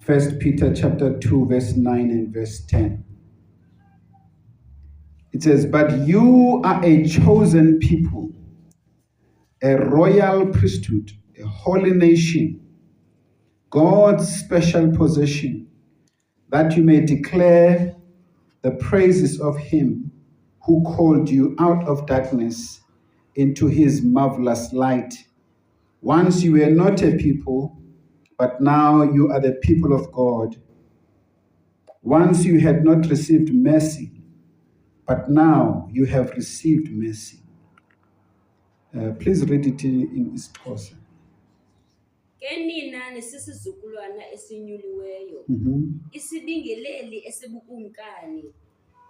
1 Peter chapter 2, verse 9 and verse 10. It says, "But you are a chosen people, a royal priesthood, a holy nation, God's special possession, that you may declare the praises of him who called you out of darkness into his marvelous light. Once you were not a people, but now you are the people of God. Once you had not received mercy, but now you have received mercy." Please read it in isiXhosa. Ke nina nisisizukulwana esinyuliweyo, isibingeleli esibukumkani,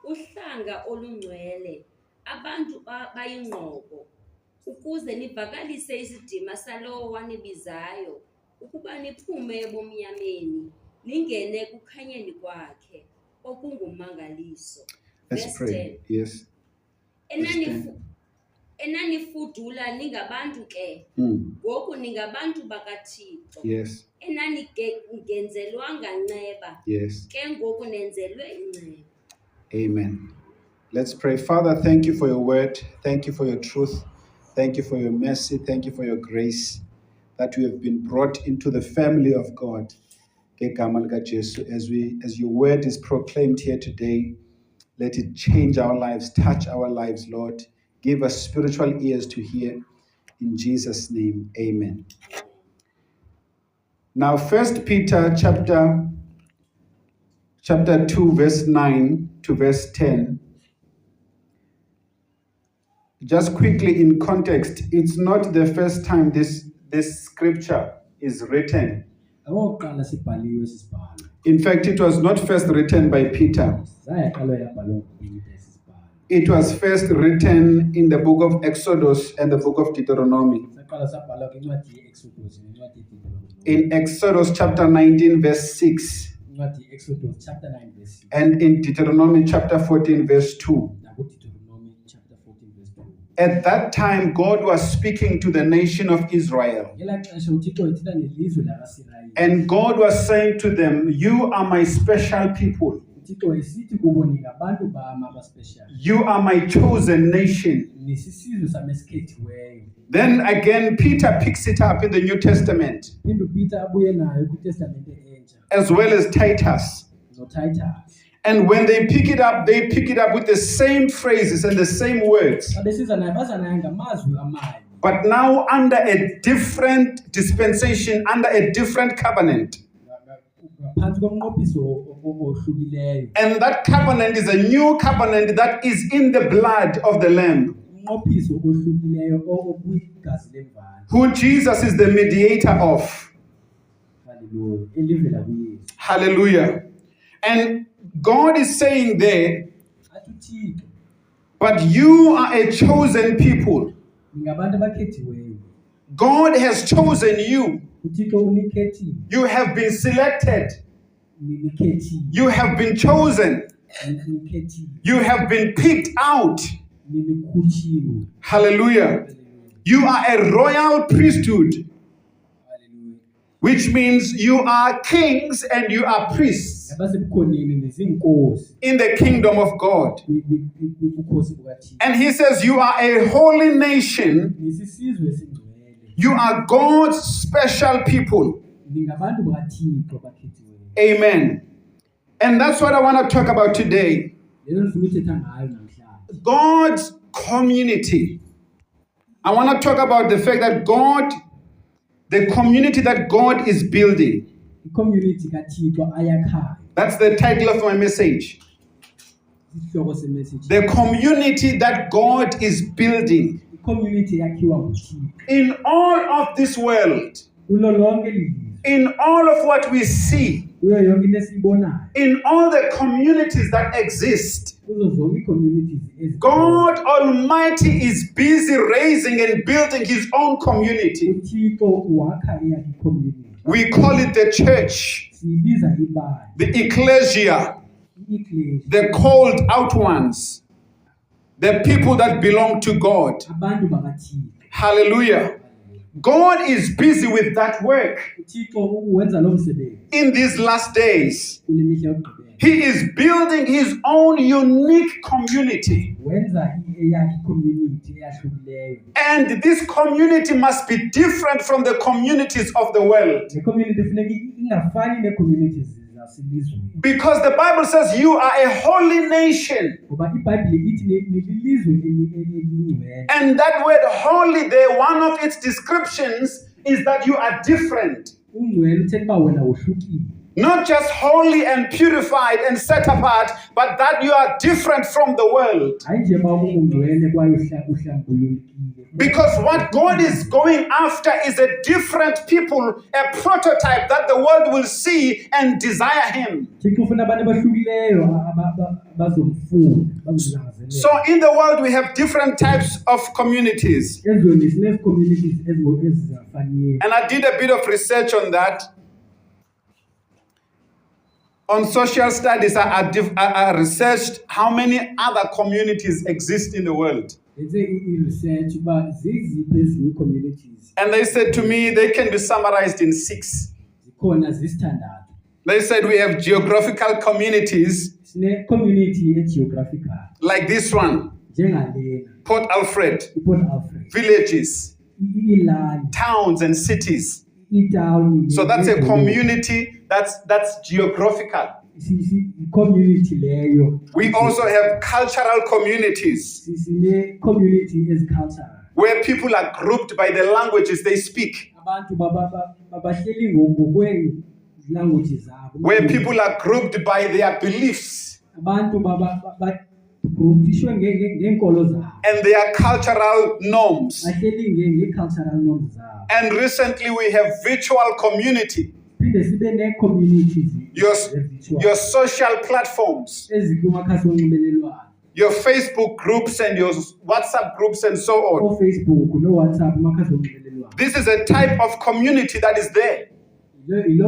uhlanga olungcwele, abantu bayingqobo, ukuze nivakalise isidima salowo wanibizayo, ukuba niphume ebumnyameni, ningene kukhanyeni kwakhe, okungumangaliso. Let's pray. Yes. Enanifudula ningabantu ke, ngoku ningabantu bakaThixo. Yes. Enanigenzelwanga nceba, Yes. ke ngoku nenzelwe inceba. Amen. Let's pray. Father, thank you for your word. Thank you for your truth. Thank you for your mercy. Thank you for your grace that we have been brought into the family of God. As your word is proclaimed here today, let it change our lives, touch our lives, Lord. Give us spiritual ears to hear. In Jesus' name, amen. Now, 1 Peter chapter 2, verse 9 to verse 10. Just quickly in context, it's not the first time this scripture is written. In fact, it was not first written by Peter. It was first written in the book of Exodus and the book of Deuteronomy. In Exodus chapter 19, verse 6. And in Deuteronomy chapter 14, verse 2. At that time, God was speaking to the nation of Israel. And God was saying to them, "You are my special people. You are my chosen nation." Then again, Peter picks it up in the New Testament, as well as Titus. And when they pick it up with the same phrases and the same words. But now under a different dispensation, under a different covenant. And that covenant is a new covenant that is in the blood of the Lamb, who Jesus is the mediator of. Hallelujah. And God is saying there, "But you are a chosen people." God has chosen you. You have been selected. You have been chosen. You have been picked out. Hallelujah. You are a royal priesthood, which means you are kings and you are priests in the kingdom of God. And he says you are a holy nation. You are God's special people. Amen. And that's what I want to talk about today. God's community. I want to talk about the fact that the community that God is building. That's the title of my message. The community that God is building. In all of this world, in all of what we see, in all the communities that exist, God Almighty is busy raising and building his own community. We call it the church, the ecclesia, the called out ones, the people that belong to God. Hallelujah. God is busy with that work in these last days. He is building his own unique community. And this community must be different from the communities of the world. Because the Bible says you are a holy nation. And that word holy there, one of its descriptions is that you are different. Not just holy and purified and set apart, but that you are different from the world. Because what God is going after is a different people, a prototype that the world will see and desire him. So in the world we have different types of communities. And I did a bit of research on that. On social studies, I researched how many other communities exist in the world. And they said to me, they can be summarized in 6. They said we have geographical communities, like this one, Port Alfred, villages, towns and cities. So that's a community that's geographical. We also have cultural communities where people are grouped by the languages they speak. Where people are grouped by their beliefs and their cultural norms. And recently we have virtual community. Your social platforms, your Facebook groups and your WhatsApp groups and so on. This is a type of community that is there. We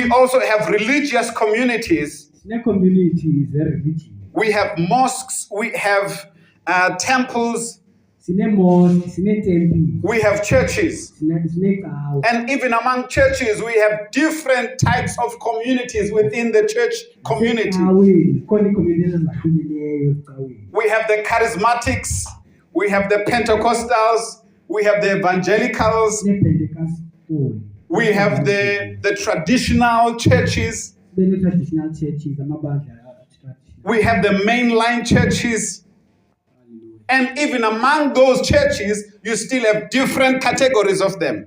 also have religious communities. We have mosques, we have temples, we have churches. And even among churches, we have different types of communities within the church community. We have the charismatics, we have the Pentecostals, we have the evangelicals, we have the traditional churches, we have the mainline churches. And even among those churches, you still have different categories of them.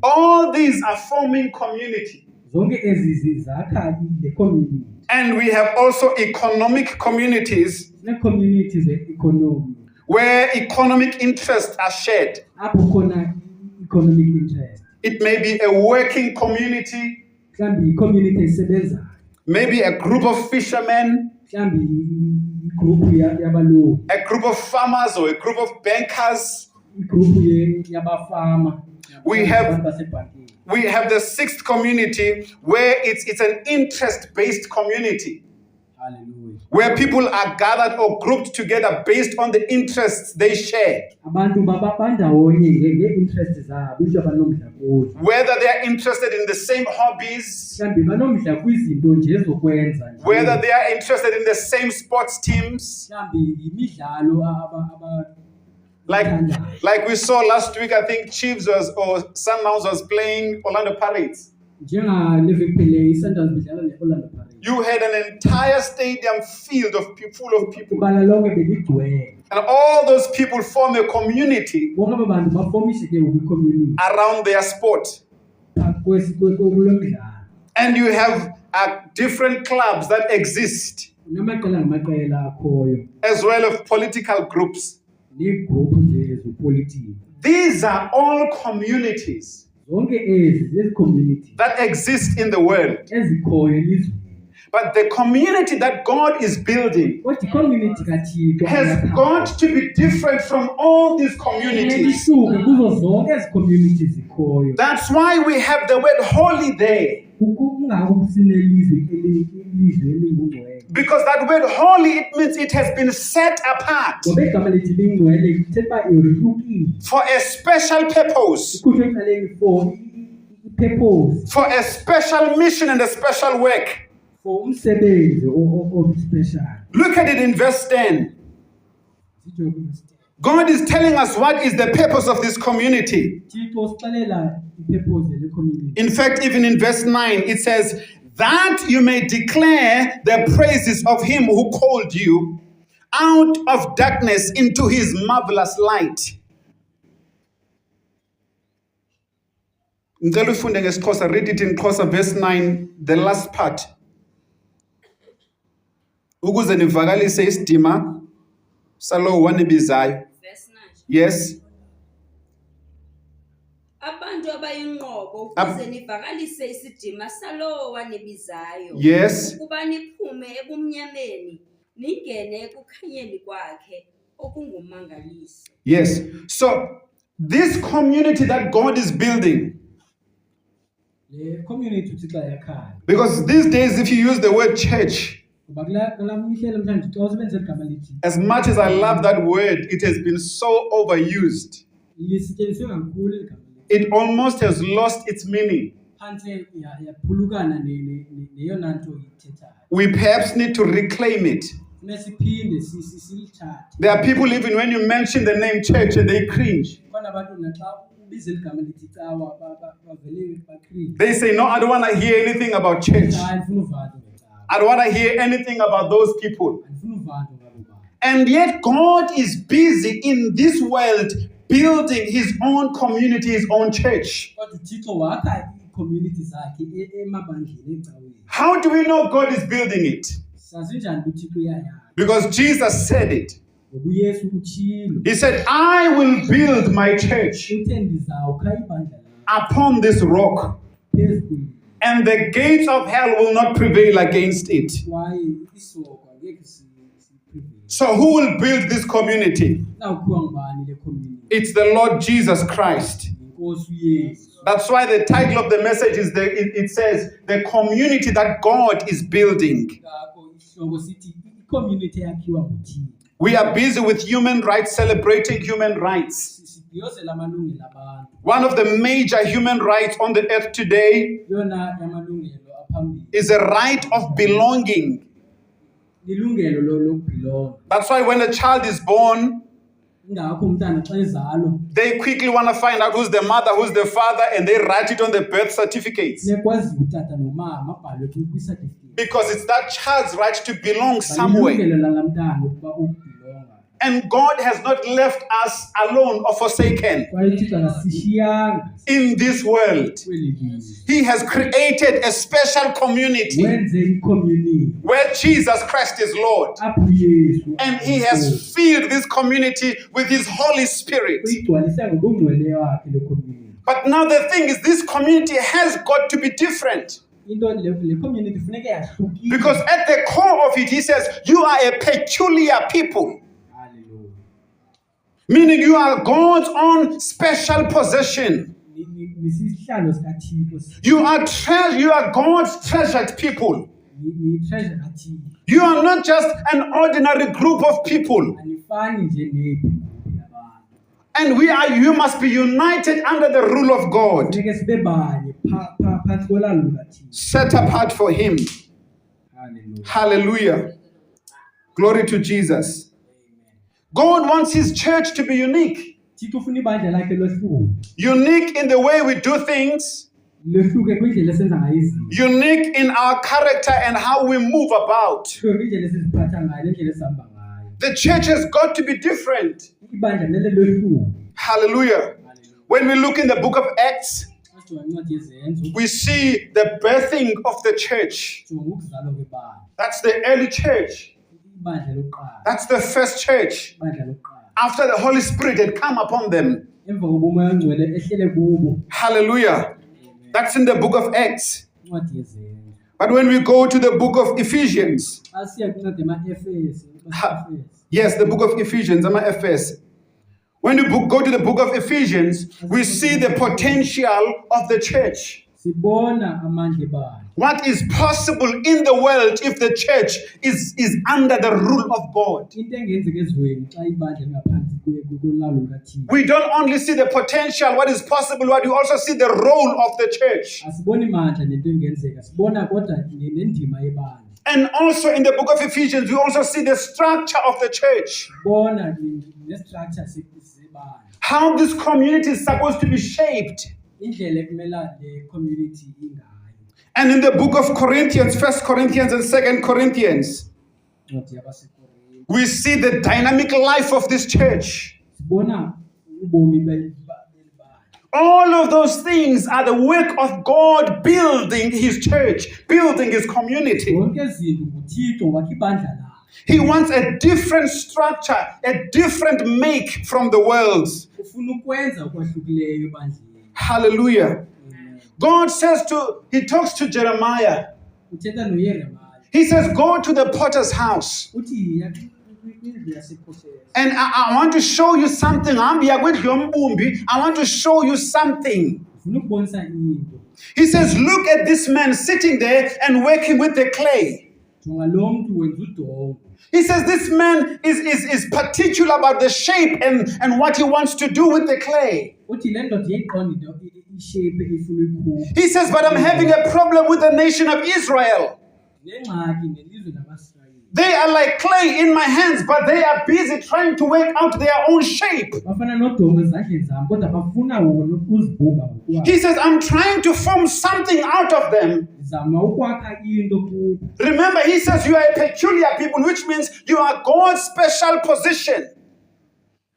All these are forming community. And we have also economic communities where economic interests are shared. It may be a working community, maybe a group of fishermen, a group of farmers or a group of bankers. We have the 6th community where it's an interest-based community. Hallelujah. Where people are gathered or grouped together based on the interests they share. Whether they are interested in the same hobbies, whether they are interested in the same sports teams. Like we saw last week, I think Chiefs or Sundowns was playing Orlando Pirates. You had an entire stadium full of people. And all those people form a community around their sport. And you have different clubs that exist, as well as political groups. These are all communities that exist in the world. But the community that God is building has got to be different from all these communities. That's why we have the word holy there. Because that word holy, it means it has been set apart ngoba igama lithi lingcwele lithetha ihlukile for a special purpose, ikhutshwe ecaleni for i-purpose for a special mission and a special work. for umsebenzi special. Look at it in verse 10. God is telling us what is the purpose of this community. In fact, even in verse 9, it says, that you may declare the praises of him who called you out of darkness into his marvelous light. Read it in Nkosivile, verse 9, the last part. Ukuze nivakalise isidima salo wanibizayo. Verse 9. Yes. Abantu abayinqobo ukuze nivakalise isidima salowo wanebizayo. Yes. Ukuba niphume ebumnyameni ningene ekukhanyeni kwakhe okungumangaliso. Yes. So this community that God is building, because these days if you use the word church, as much as I love that word, it has been so overused. It almost has lost its meaning. We perhaps need to reclaim it. There are people, even when you mention the name church, and they cringe. They say, no, I don't want to hear anything about church. I don't want to hear anything about those people. And yet God is busy in this world building his own community, his own church. How do we know God is building it? Because Jesus said it. He said, I will build my church upon this rock, and the gates of hell will not prevail against it. So who will build this community? It's the Lord Jesus Christ. That's why the title of the message is it says the community that God is building. We are busy with human rights, celebrating human rights. One of the major human rights on the earth today is a right of belonging. That's why when a child is born, they quickly want to find out who's the mother, who's the father, and they write it on the birth certificates. Because it's that child's right to belong somewhere. And God has not left us alone or forsaken in this world. He has created a special community where Jesus Christ is Lord. And he has filled this community with his Holy Spirit. But now the thing is, this community has got to be different. Because at the core of it, he says, you are a peculiar people. Meaning you are God's own special possession. You are God's treasured people. You are not just an ordinary group of people. And you must be united under the rule of God. Set apart for him. Hallelujah. Glory to Jesus. God wants his church to be unique. Unique in the way we do things. Unique in our character and how we move about. The church has got to be different. Hallelujah. When we look in the book of Acts, we see the birthing of the church. That's the early church. That's the first church. After the Holy Spirit had come upon them. Hallelujah. That's in the book of Acts. But when we go to the book of Ephesians, yes, the book of Ephesians, when we go to the book of Ephesians, we see the potential of the church. Sibona amandla bayo. What is possible in the world if the church is under the rule of God? Into engenzeka ezweni xa ibandla lingaphansi kolawulo lukaThixo. We don't only see the potential, what is possible, but we also see the role of the church. Asiboni mandla nento engenzeka, sibona kodwa nendima yebandla. And also in the book of Ephesians, we also see the structure of the church. Sibona ne-structure sebandla. How this community is supposed to be shaped. Indlela ekumela le community ingayo. And in the book of Corinthians, 1 Corinthians and 2 Corinthians, Incwadi yabaseKorinte. we see the dynamic life of this church. Sibona ubomi belibandla. All of those things are the work of God building his church, building his community. Zonke izinto nguThixo wakhe ibandla lakhe. He wants a different structure, a different make from the world. Ufuna ukwenza okwahlukileyo ebandleni. Hallelujah. God says he talks to Jeremiah. Uthetha noYeremiya. He says, go to the potter's house. Uthi yiya kwindlu yasePhotela. And I want to show you something. I want to show you something. Ufuna ukubonisa into. He says, look at this man sitting there and working with the clay. Jonga lo mntu wenza udongo. He says this man is particular about the shape and what he wants to do with the clay. Uthi le ndoda iyayiqonda into ishape efuna uyikhupha. He says, but I'm having a problem with the nation of Israel. Nengxaki nelizwe lamaSirayeli. They are like clay in my hands, but they are busy trying to work out their own shape. Bafana nodongo ezandleni zami kodwa bafuna wona ukuzibhunga ngokwabo. He says, I'm trying to form something out of them. Zama ukwakha into kubo. Remember, he says you are a peculiar people, which means you are God's special position.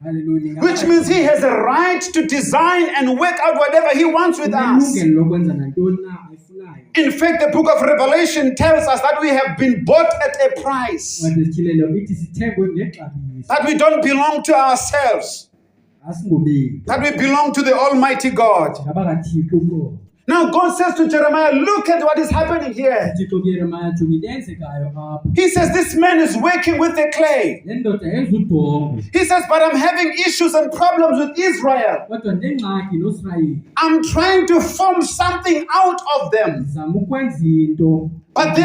Hallelujah. Which means he has a right to design and work out whatever he wants with us. Unelungelo lokwenza nantoni na ayifunayo. In fact, the book of Revelation tells us that we have been bought at a price. Incwadi yesithilelo ithi sithengwe ngexabiso. That we don't belong to ourselves. Asingobeli. That we belong to the Almighty God. NgabakaThixo uqobo. Now God says to Jeremiah, look at what is happening here. uThixo kuYeremiya jonga into eyenzekayo apha. He says this man is working with the clay. Le ndoda yenza udongo. He says, but I'm having issues and problems with Israel. Kodwa ndengxaki noSirayeli. I'm trying to form something out of them. Zama ukwenza into. But they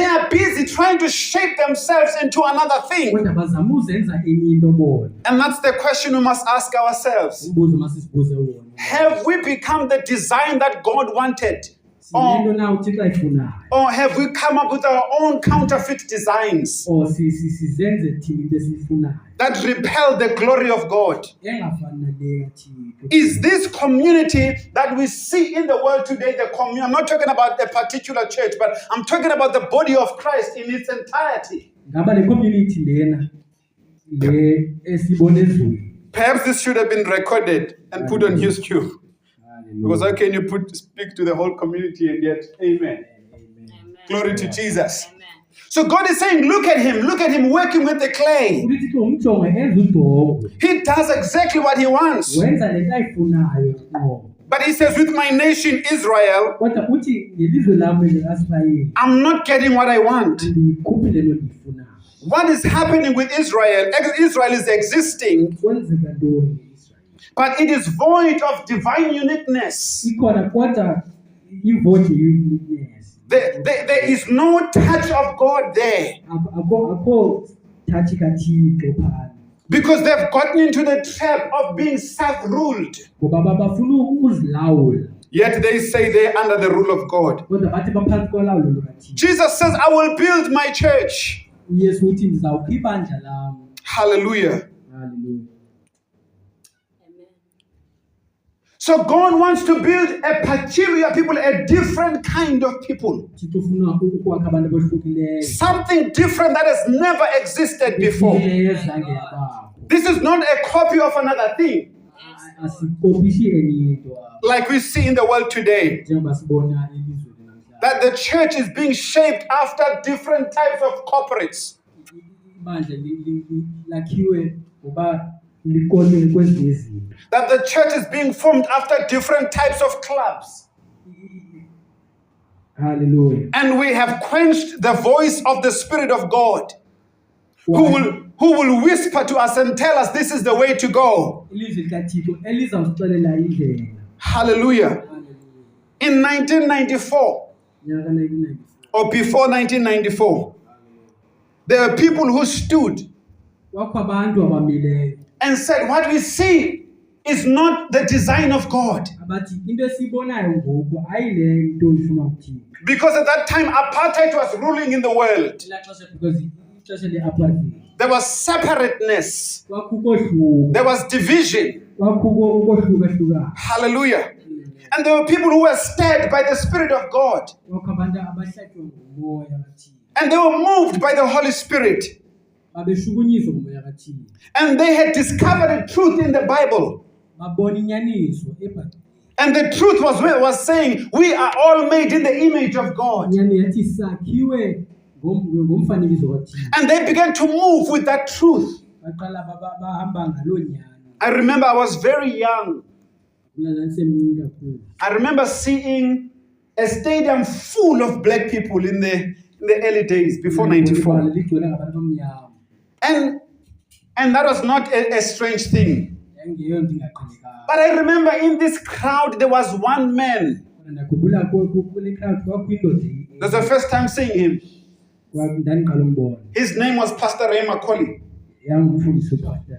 are busy trying to shape themselves into another thing. Kodwa bazama uzenza enye into bona. And that's the question we must ask ourselves. Umbuzo masisibuze wona. Have we become the design that God wanted? Sinento na uThixo ayifunayo. Or have we come up with our own counterfeit designs Or sizenze thina into esiyifunayo. that repel the glory of God? Engafani nale kaThixo. Is this community that we see in the world today, I'm not talking about a particular church, but I'm talking about the body of Christ in its entirety. Ngaba le community lena le esibone ezweni. Perhaps this should have been recorded and put on YouTube. Because how can you speak to the whole community and yet, amen. Amen. Glory to Jesus. Amen. So God is saying, look at him working with the clay. uThixo umjonga enza udongo. He does exactly what he wants. Wenza le nto ayifunayo qho. But he says, with my nation Israel, Kodwa uthi ngelizwe lami likaSirayeli I'm not getting what I want. andiyikhuphi le nto ndiyifunayo. What is happening with Israel? Israel is existing, Kwenzeka ntoni ngeIsrael? but it is void of divine uniqueness. Ikhona kodwa ivoti uniqueness. There is no touch of God there. Akho thathi kaThixo phana. Because they've gotten into the trap of being self-ruled. Ngoba bafuna ukuzilawula. Yet they say they're under the rule of God. Kodwa bathi baphansi kolawulo lukaThixo. Jesus says, I will build my church. uYesu uthi ndizawukha ibandla lam. Hallelujah. Hallelujah. Amen. So God wants to build a peculiar people, a different kind of people. Thixo ufuna ukwakha abantu abohlukileyo. Something different that has never existed before. Ezange yabakho. This is not a copy of another thing, Asikopishi enye into apha. like we see in the world today. Njengoba sibona elizweni namhlanje. That the church is being shaped after different types of corporates. Ibandla lakhiwe ngoba likolwe kwezinye izinto. That the church is being formed after different types of clubs. Hallelujah. And we have quenched the voice of the Spirit of God, who will whisper to us and tell us this is the way to go. Ilizwi likaThixo elizawusixelela indlela. Hallelujah. Hallelujah. in 1994 nyaka 1994 or before 1994, there were people who stood kwakho abantu abamileyo and said, what we see is not the design of God. abathi into esibonayo ngoku ayile nto ifuna ukuthini Because at that time, apartheid was ruling in the world. elaa xesha because ixesha le-apartheid There was separateness. kwakukho There was division. kwakukho ukohlukahlukana Hallelujah. And there were people who were stirred by the Spirit of God. kwakho abantu abahlatywa ngumoya kathini And they were moved by the Holy Spirit. babeshukunyiswa ngumoya kathini And they had discovered a truth in the Bible. babona inyaniso ebhayibhileni And the truth was saying, we are all made in the image of God. inyani yathi sakhiwe ngomfanekiso kathini And they began to move with that truth. baqala bahamba ngaloo nyani I remember I was very young. mna ndandisemncinci kakhulu I remember seeing a stadium full of black people in the early days before 94. ligcwele ngabantu abamnyama And that was not a strange thing. yangeyo nto ingaqhelekanga But I remember in this crowd there was one man. kodwa ndakhumbula kule crowd kwakwindoda That's the first time seeing him. ndandiqala umbona His name was Pastor Ray Macaulay. yangumfundisi upastor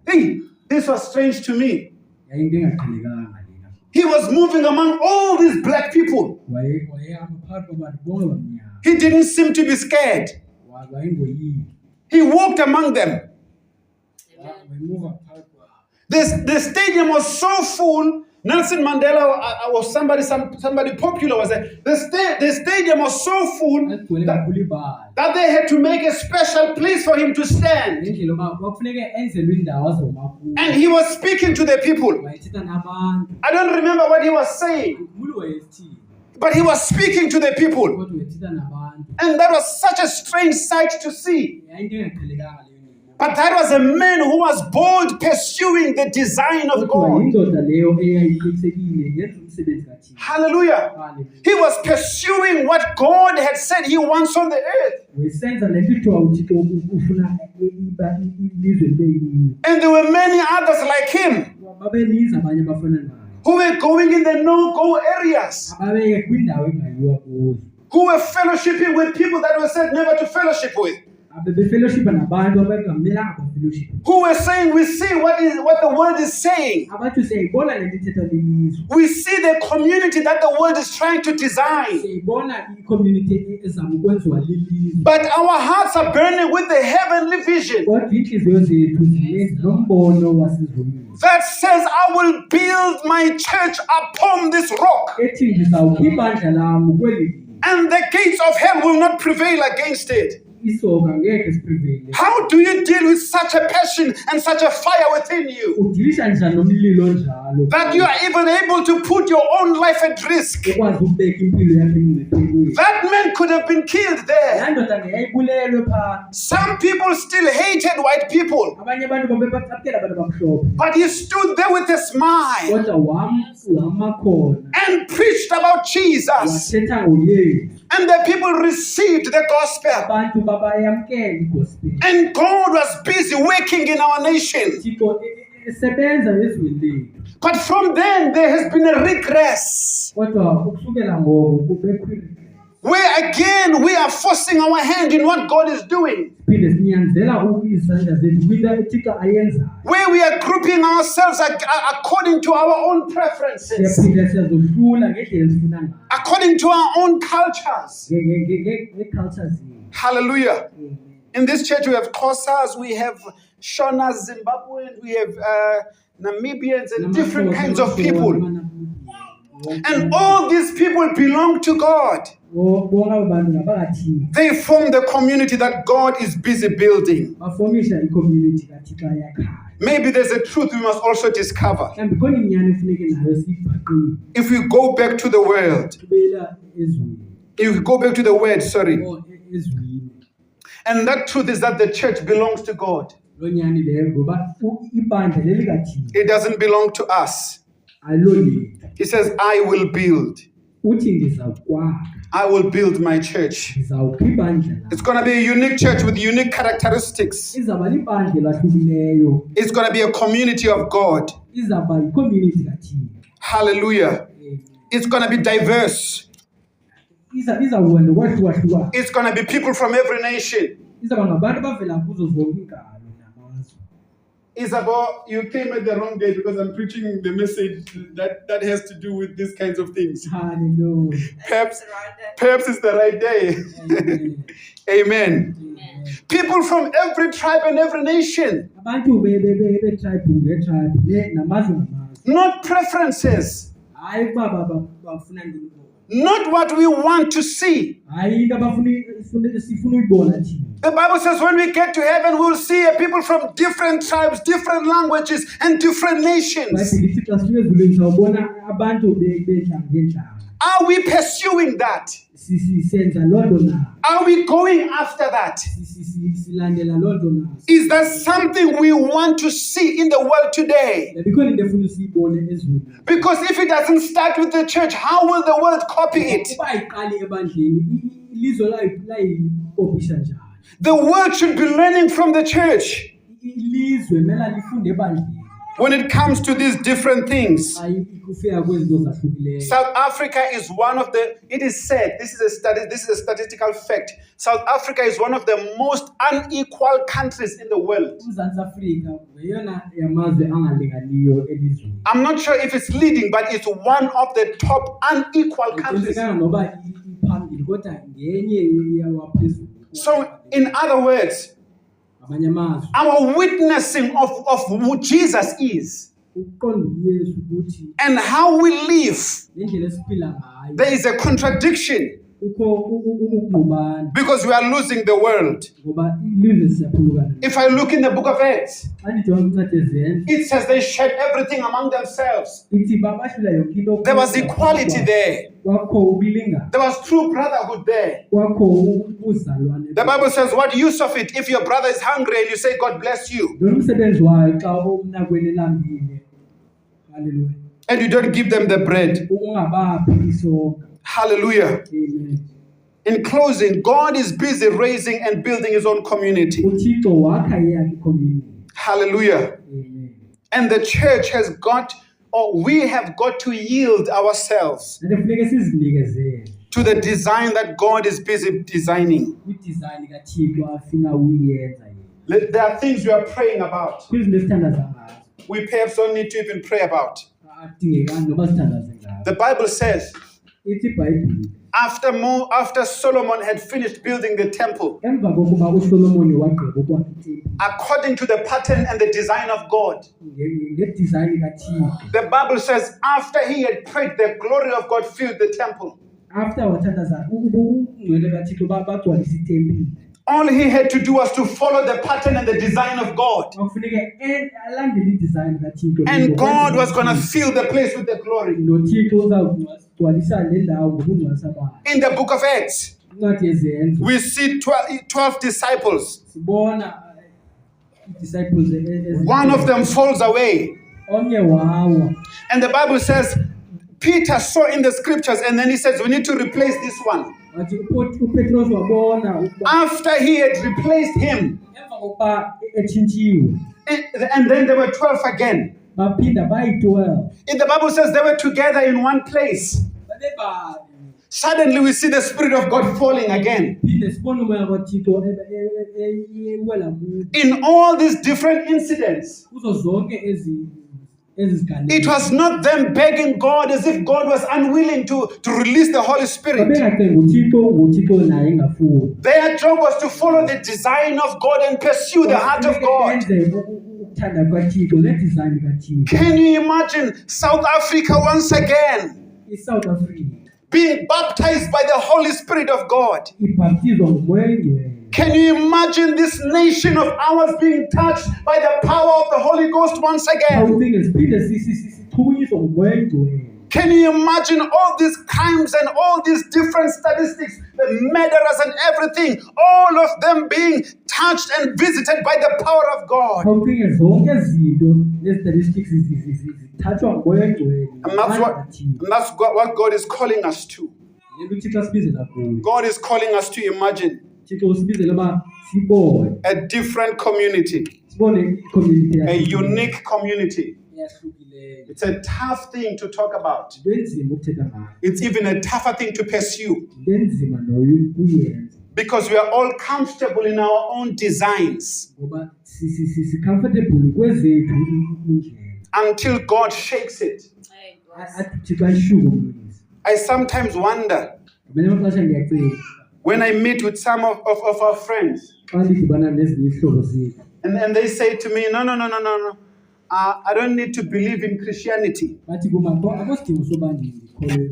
Hey, this was strange to me. yayinto engaqhelekanga lena He was moving among all these black people. wayehamba phakathi kwabantu bonke bamnyama He didn't seem to be scared. wayengoyiki He walked among them. wayemuva phakathi kwabo The stadium was so full. Nelson Mandela or somebody popular was there. The stadium was so full agcwele kakhulu ibali that they had to make a special place for him to stand. ngendlela yoba kwakufuneke enzelwe indawo azoma kuyo And he was speaking to the people. wayethetha nabantu I don't remember what he was saying, umuntu wayesithini but he was speaking to the people. kodwa wayethetha nabantu And that was such a strange sight to see. yayinto engaqhelekanga leyo But that was a man who was bold, pursuing the design of kodwa God. yindoda leyo eyayiqinisekile yenza umsebenzi kathini Hallelujah. He was pursuing what God had said he wants on the earth. wesenza le nto kuthiwa uthixo ufuna ilizwe libe yini And there were many others like him babeninzi abanye abafana naye who were going in the no-go areas, ababeye kwindawo engayiwa kuzo who were fellowshipping with people that were said never to fellowship with, abebefellowshipa nabantu abengamelanga bafellowship who were saying, we see what the world is saying. abathi siyayibona le nto ithetha lilizwe We see the community that the world is trying to design. siyayibona icommunity ezama ukwenziwa lilizwe But our hearts are burning with the heavenly vision kodwa iintliziyo zethu zinombono wasezulwini that says, I will build my church upon this rock, ethi ndizawukha ibandla lam kweli and the gates of hell will not prevail against it. isoka ngeke siprivele How do you deal with such a passion and such a fire within you udilisha njani nomlilo njalo that you are even able to put your own life at risk? ukwazi ukubeka impilo yakho emngciphekweni That man could have been killed there. laa ndoda ngeyayibulelwe phaa Some people still hated white people, abanye abantu babebacaphukela abantu abamhlophe but he stood there with a smile kodwa wama khona and preached about Jesus. wathetha ngoyesu And the people received the gospel. abantu babayamkela igospel And God was busy working in our nation. thixo esebenza ezweni lethu But from then, there has been a regress, kodwa ukusukela ngoku kubekho where again we are forcing our hand in what God is doing, phinde sinyanzela izandla zethu kwinto ethixo ayenzayo where we are grouping ourselves according to our own preferences, siyaphinde siyazohlula ngendlela esifuna ngayo according to our own cultures. ngee-culture zethu Hallelujah. In this church, we have Xhosas, we have Shonas, Zimbabweans, we have Namibians, and different kinds of people. And all these people belong to God. bonke abo bantu ngabakathini They form the community that God is busy building. bafomisha icommunity kathixo ayakhayo Maybe there's a truth we must also discover. mhlawumbi khona inyani efuneke nayo siyibhaqile If we go back to the world, tubuyela ezweni if we go back to the word, sorry, or ezwini and that truth is that the church belongs to God. loo nyani leyo ngoba ibandla lelikathini It doesn't belong to us. alolitho He says, I will build. uthi ndizawukwakha I will build my church. ndizawukha ibandla lam It's going to be a unique church with unique characteristics. izawuba libandla elahlukileyo It's going to be a community of God. izawuba yicommunity kathini Hallelujah. It's going to be diverse. izawuba ngokwahlukahlukana. It's going to be people from every nation. Izawuba ngabantu abavela kuzo zonke iingalo namazwe. Isabel, you came at the wrong day because I'm preaching the message that has to do with these kinds of things. Hallelujah. Perhaps it's the right day. Amen. Amen. People from every tribe and every nation. Abantu be-tribe nge-tribe namazwe namazwe. Not preferences. Hayi ukuba bafuna ntoni. Not what we want to see. Hayi into sifuna uyibona thina. The Bible says when we get to heaven, we will see people from different tribes, different languages, and different nations. Bayibhile ithi xa sifika ezulwini sawubona abantu beentlanga ngeentlanga. Are we pursuing that? Senza loo nto na. Are we going after that? Silandela loo nto na. Is that something we want to see in the world today? Yabikho into efuna siyibone ezweni. Because if it doesn't start with the church, how will the world copy it? Uba iqali ebandleni ilizwe layikopisha njani. The world should be learning from the church Ilizwe mela lifunde ebandleni. when it comes to these different things. Hayi ikufika kwezinto zahlukileyo. South Africa is one of the, it is said, this is a statistical fact. South Africa is one of the most unequal countries in the world. uMzantsi Afrika ngeyona yamazwe angalinganiyo elizweni. I'm not sure if it's leading, but it's one of the top unequal countries. Ayiqinisekanga noba iphambili kodwa ngenye yawaphezulu. So, in other words, Amanye amazwe our witnessing of who Jesus is ukuqonda uYesu ukuthi and how we live, nendlela esiphila ngayo there is a contradiction ukho ukungqubana because we are losing the world. ngoba ilizwe siyaphulukana. If I look in the book of Acts, Xa ndijonga incwadi ezenzo it says they shared everything among themselves. ithi babahlula yonke into. There was equality there. Kwakho ukulingana. There was true brotherhood there. Kwakho ubuzalwane. The Bible says, what use of it if your brother is hungry and you say, God bless you, Lo msebenzi wayo xa umnakwenu elambile. Hallelujah. and you don't give them the bread? Ungabaphi isonka. Hallelujah. Amen. In closing, God is busy raising and building his own community. uThixo wakha eyakhe community. Hallelujah. Amen. And the church has got, or we have got to yield ourselves Nto funeke sizinikezele to the design that God is busy designing. kwi-design kaThixo afuna uyenza yena. There are things we are praying about. Kwizinto esithandaza ngazo. We perhaps don't need to even pray about. Akudingekanga noba sithandaze ngazo. The Bible says, Ithi iBhayibhile after Solomon had finished building the temple, emva kokuba uSolomoni wagqiba ukwakha itempile according to the pattern and the design of God, ngedesign kaThixo. the Bible says, after he had prayed, the glory of God filled the temple. After wathandaza ubungcwele kaThixo bagcwalisa itempile. All he had to do was to follow the pattern and the design of God. Kwakufuneke alandele idesign kaThixo. And God was going to fill the place with the glory. noThixo uzawugcwalisa le ndawo ngokungcwalisa kwakhe. In the book of Acts, Incwadi yezenzo we see 12 disciples. sibona disciples One of them falls away. omnye wawa. And the Bible says, Peter saw in the scriptures, and then he says, we need to replace this one. Wathi uPetros wabona ukuba After he had replaced him, emva kokuba etshintshiwe and then there were 12 again. baphinda bayi-12 And the Bible says they were together in one place. babebali. Suddenly we see the Spirit of God falling again. Phinde sibone umoya kaThixo ewela kubo. In all these different incidents, Kuzo zonke ezi ziganeko. it was not them begging God as if God was unwilling to release the Holy Spirit. Babengacenga uThixo naye engafuni. Their job was to follow the design of God and pursue the heart of God. Benze ukuthanda kaThixo le design kaThixo. Can you imagine South Africa once again ISouth Africa being baptized by the Holy Spirit of God? ibhaptizwa ngumoya oyingcwele. Can you imagine this nation of ours being touched by the power of the Holy Ghost once again? Awucinge siphinde sichukunyiswe ngumoya oyingcwele. Can you imagine all these crimes and all these different statistics, the murderers and everything, all of them being touched and visited by the power of God? Awucinge zonke izinto ne-statistics zithathwa ngumoya oyingcwele. And that's what God is calling us to. Yebo uThixo asibizela kuyo. God is calling us to imagine Thixo usibizela uba sibone a different community, sibone i-community a yakhe. unique community. Eyahlukileyo. ebalulekileyo. It's a tough thing to talk about. Into enzima ukuthetha ngayo. It's even a tougher thing to pursue Into enzima nokuyenza. because we are all comfortable in our own designs Ngoba si-comfortable kwezethu indlela. until God shakes it. Hey, God. Athi xa ishukumise. I sometimes wonder Ngamanye amaxesha ndiyacinga when I meet with some of our friends xa ndidibana nezinye izihlobo zethu. and they say to me, no. I don't need to believe in Christianity. Bathi kum akosidingo soba ndikholwe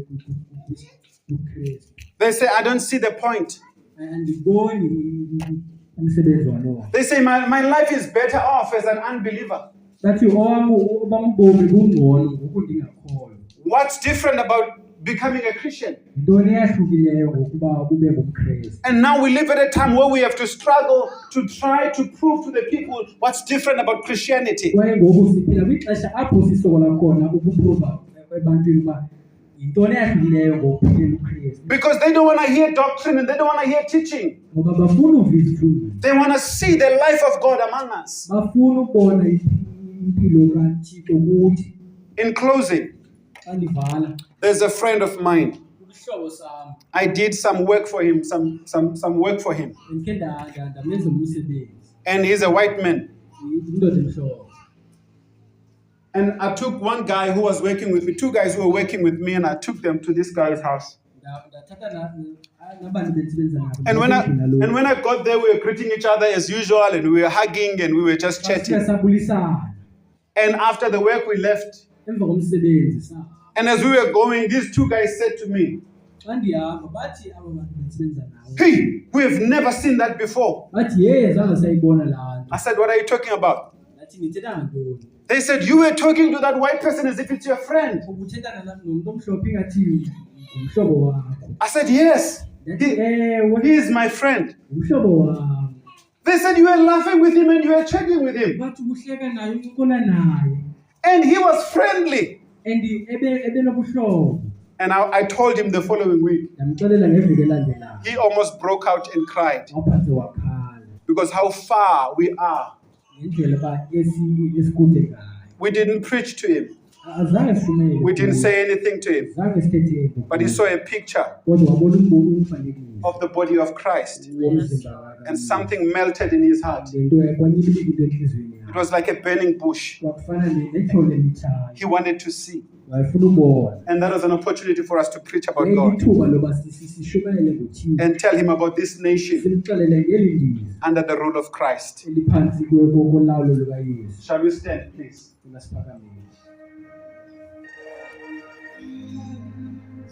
kuKristu. They say, I don't see the point. Andiboni umsebenzi walowo. They say, my life is better off as an unbeliever. Bathi obam ubomi bungcono ngoku ndingakholwa. What's different about becoming a Christian? Yintoni eyahlukileyo ngokuba ube ngumKristu? And now we live at a time where we have to struggle to try to prove to the people what's different about Christianity. Kwaye ngoku siphila kwixesha apho sisokola khona ukuprova ebantwini uba yintoni eyahlukileyo ngokuphilela uKristu. Because they don't want to hear doctrine and they don't want to hear teaching. Ngoba bafuna uva izifundo. They want to see the life of God among us. Bafuna ukubona impilo kaThixo kuthi. In closing, Xa ndivala there's a friend of mine. isihlobo sam I did some work for him, some work for him. ndikhe ndamenza umsebenzi. And he's a white man. Indoda emhlophe. And I took one guy who was working with me, two guys who were working with me, and I took them to this guy's house. Ndathatha nabantu bendisebenza nabo. And when I got there, we were greeting each other as usual, and we were hugging, and we were just chatting. Sabulisana. And after the work, we left. Emva komsebenzi And as we were going, these two guys said to me, xa ndihamba bathi aba bantu bendisebenza nabo. hey, we have never seen that before. Bathi zange sayibona laa nto. I said, what are you talking about? Ndathi nithetha ngantoni? They said, you were talking to that white person as if it's your friend. Ubuthetha nomntu omhlophe ingathi ngumhlobo wakho. I said, yes, Ndathi ewe he is my friend. ngumhlobo wam. They said, you were laughing with him and you were chatting with him. Bathi uhleka naye uncokola naye. And he was friendly. And ebenobuhlobo. And I told him the following week. Ndamxelela ngeveki elandelayo. He almost broke out and cried Waphathe wakhala. because how far we are. Ngendlela uba esikude ngayo. We didn't preach to him. Azange sifumele. We didn't say anything to him. Zange sithethe. But he saw a picture Kodwa wabona umfanekiso of the body of Christ. womzimba wakhe. And something melted in his heart. Lento yakwanyibilika into entliziyweni It yakhe. was like a burning bush. Kwakufana nethole litshayo. He wanted to see. Wayefuna ubona. And that was an opportunity for us to preach about God Ithuba loba sishumayele ngoThixo. and tell him about this nation Simxelele ngeli lizwe under the rule of Christ. eliphansi kolawulo lukaYesu. Shall we stand, please? Masiphakamele.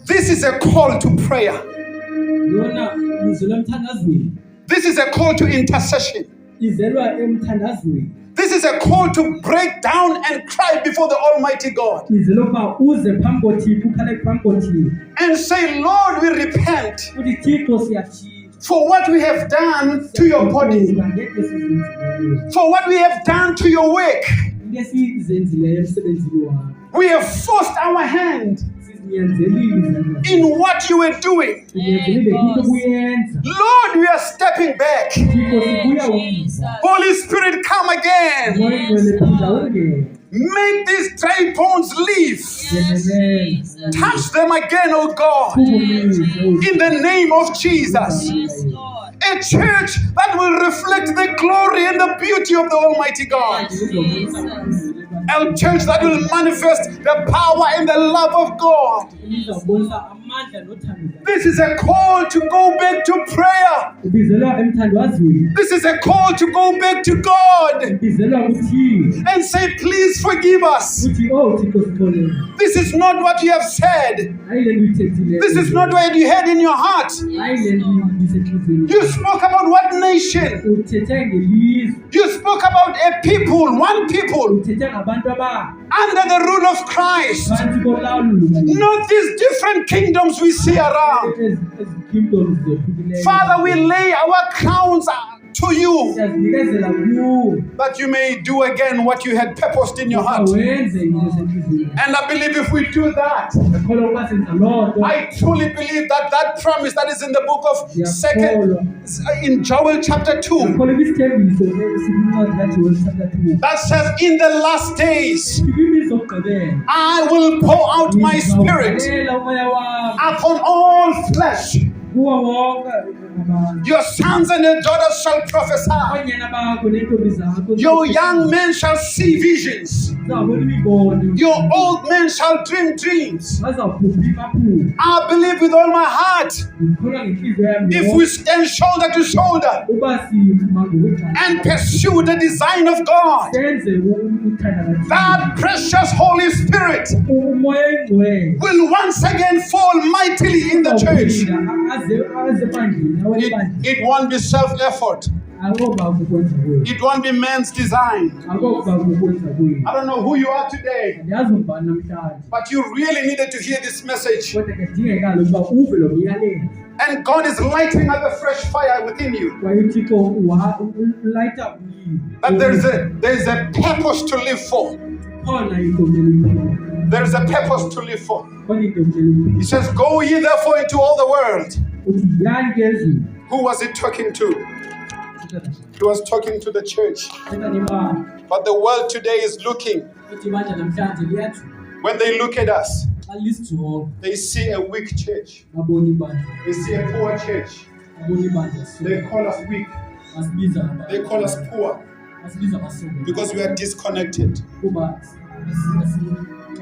This is a call to prayer. Lona lizwe lomthandazweni. This is a call to intercession. Izelwa emthandazweni. This is a call to break down and cry before the Almighty God Izelwa uba uze phambi koThixo ukhale phambi koThixo. and say, Lord, we repent Uthi Thixo siyathixo. for what we have done to your body, Ngento esizenzileyo. for what we have done to your work. Into esizenzileyo emsebenzini wakho. We have forced our hand Sizinyanzelile. in what you were doing. Sinyanzelile into kuyenza. Lord, we are stepping back. Thixo sibuya Jesus. umva. Holy Spirit, come again. Moya ngcwele phila ungene. Make these dry bones live. Yes, Jesus. Touch them again, oh God, Kubumise. in the name of Jesus. Yes, Lord. A church that will reflect the glory and the beauty of the Almighty God. Jesus. A church that will manifest the power and the love of God. Elizabonisa amandla nothando. This is a call to go back to prayer. Ubizelwa emthandazweni. This is a call to go back to God Ubizelwa kuThixo. and say, please forgive us. Uthi Thixo sixolele. This is not what you have said. Hayi le nto uyithethileyo. This is not what you had in your heart. Hayi le nto isentliziyweni. You spoke about what nation? Uthethe ngelizwe. You spoke about a people, one people, Uthethe ngabantu aba under the rule of Christ. phantsi kolawulo lukaYesu. Not these different kingdoms we see around. Ezi kingdoms zohlukileyo. Father, we lay our crowns to you, Siyazinikezela kuwe. that you may do again what you had purposed in your heart. Wenze into zenhliziyo. And I believe if we do that, Ngikholwa ukuba senza loo nto. I truly believe that that promise that is in the book of in Joel chapter 2, Ngikholwa isithembiso esincwadi kaJoel chapter 2. that says, in the last days, Ibizo okugqibela. I will pour out my spirit Ngizawuvalela umoya wami upon all flesh. kuwo wonke abantu. Your sons and your daughters shall prophesy. Abanyana bakho neentombi zakho. Your young men shall see visions. Bazawubona imibono. Your old men shall dream dreams. Bazawuphupha imaphupho. I believe with all my heart, Ngikholwa ngenhliziyo yami if yonke. we stand shoulder to shoulder Uba sima ngokwethando. and pursue the design of God, Senze uthanda kaThixo. that precious Holy Spirit Umoya oyingcwele. will once again fall mightily in the church. It won't be self-effort. It won't be man's design. I don't know who you are today, but you really needed to hear this message. And God is lighting up a fresh fire within you. That there is a purpose to live for. There is a purpose to live for. He says, go ye therefore into all the world. Who was he talking to? He was talking to the church. But the world today is looking. When they look at us, they see a weak church. They see a poor church. They call us weak. They call us poor because we are disconnected.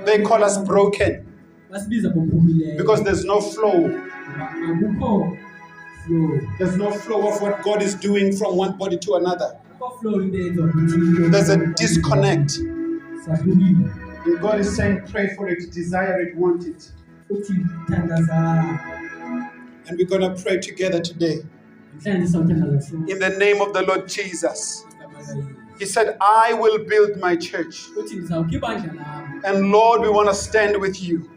They call us broken because there's no flow. There's no flow of what God is doing from one body to another. There's a disconnect. And God is saying, pray for it, desire it, want it. And we're going to pray together today. In the name of the Lord Jesus. He said, I will build my church. And Lord, we want to stand with you.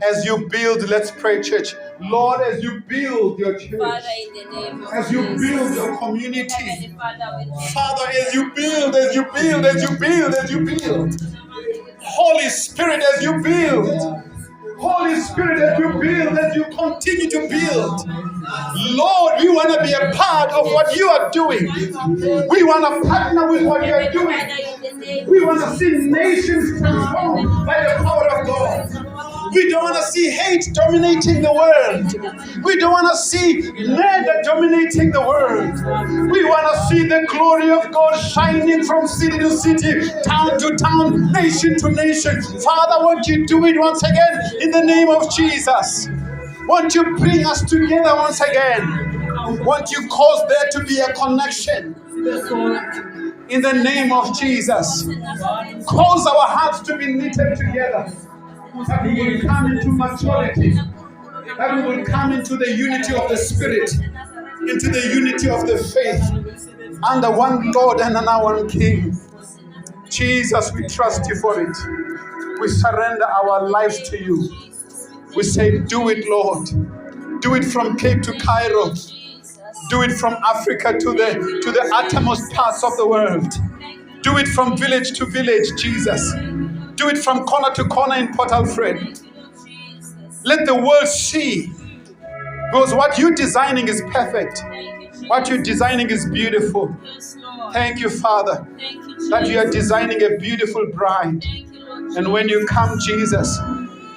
As you build, let's pray, church. Lord, as you build your church, Father, in the name of as you Jesus. build your community, Heavenly Father, we Father, as you build, as you build, as you build, as you build. Holy Spirit, as you build. Holy Spirit, as you build, as you continue to build. Lord, we want to be a part of what you are doing. We want to partner with what you are doing. We want to see nations transformed by the power of God. We don't want to see hate dominating the world. We don't want to see murder dominating the world. We want to see the glory of God shining from city to city, town to town, nation to nation. Father, won't you do it once again in the name of Jesus? Won't you bring us together once again? Won't you cause there to be a connection? In the name of Jesus. Cause our hearts to be knitted together. That we will come into maturity. That we will come into the unity of the Spirit. Into the unity of the faith. Under one Lord and under one King. Jesus, we trust you for it. We surrender our lives to you. We say, do it, Lord. Do it from Cape to Cairo. Do it from Africa to the uttermost parts of the world. Do it from village to village, Jesus. Do it from corner to corner in Port Alfred. Let the world see. Because what you're designing is perfect. What you're designing is beautiful. Thank you, Father, that you are designing a beautiful bride. And when you come, Jesus,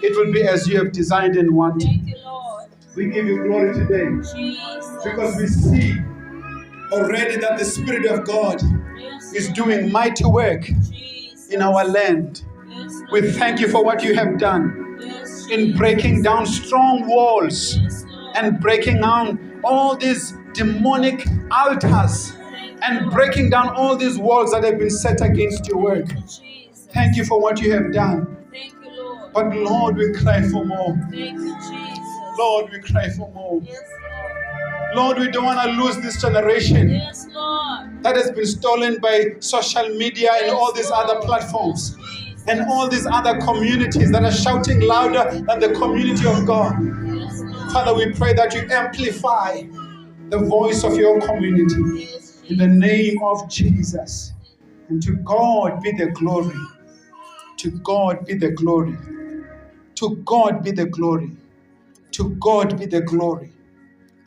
it will be as you have designed and wanted. We give you glory today because we see already that the Spirit of God is doing mighty work in our land. We thank you for what you have done in breaking down strong walls and breaking down all these demonic altars and breaking down all these walls that have been set against your work. Thank you for what you have done. But Lord, we cry for more. Lord, we cry for more. Lord, we don't want to lose this generation that has been stolen by social media and all these other platforms and all these other communities that are shouting louder than the community of God. Father, we pray that you amplify the voice of your community. In the name of Jesus. And to God be the glory. To God be the glory. To God be the glory. To God be the glory.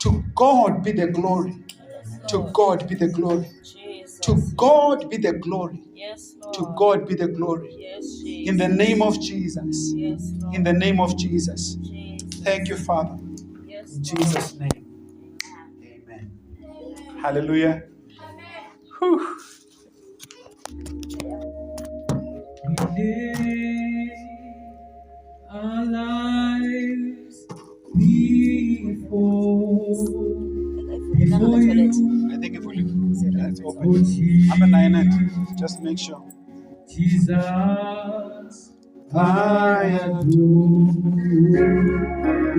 To God be the glory. To God be the glory. To God be the glory. To God be the glory. In the name of Jesus. In the name of Jesus. Thank you, Father. In Jesus' name. Amen. Hallelujah. Whew. We lay our lives before you. I think if we leave that's open. I'm a 9 just make sure. Jesus, I adore.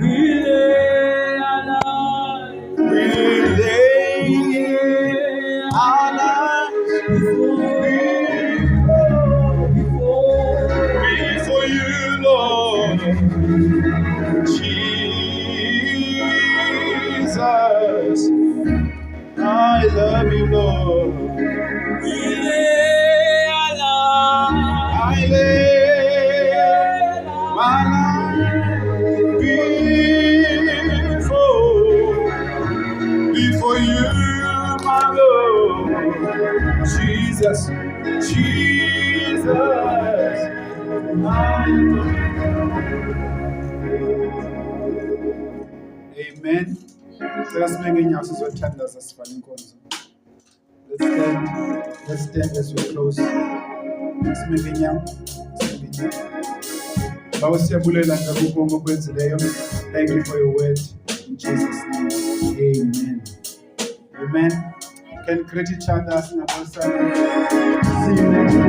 We lay our lives. We lay our lives before you, Lord. Jesus, I love you, Lord. We lay our lives. I lay my life before you, my Lord. Jesus, Jesus, Amen. Let's make it now. Let's stand as we close. Let's make it now. Thank you for your word. In Jesus' name. Amen. Amen. Can greet each other. See you next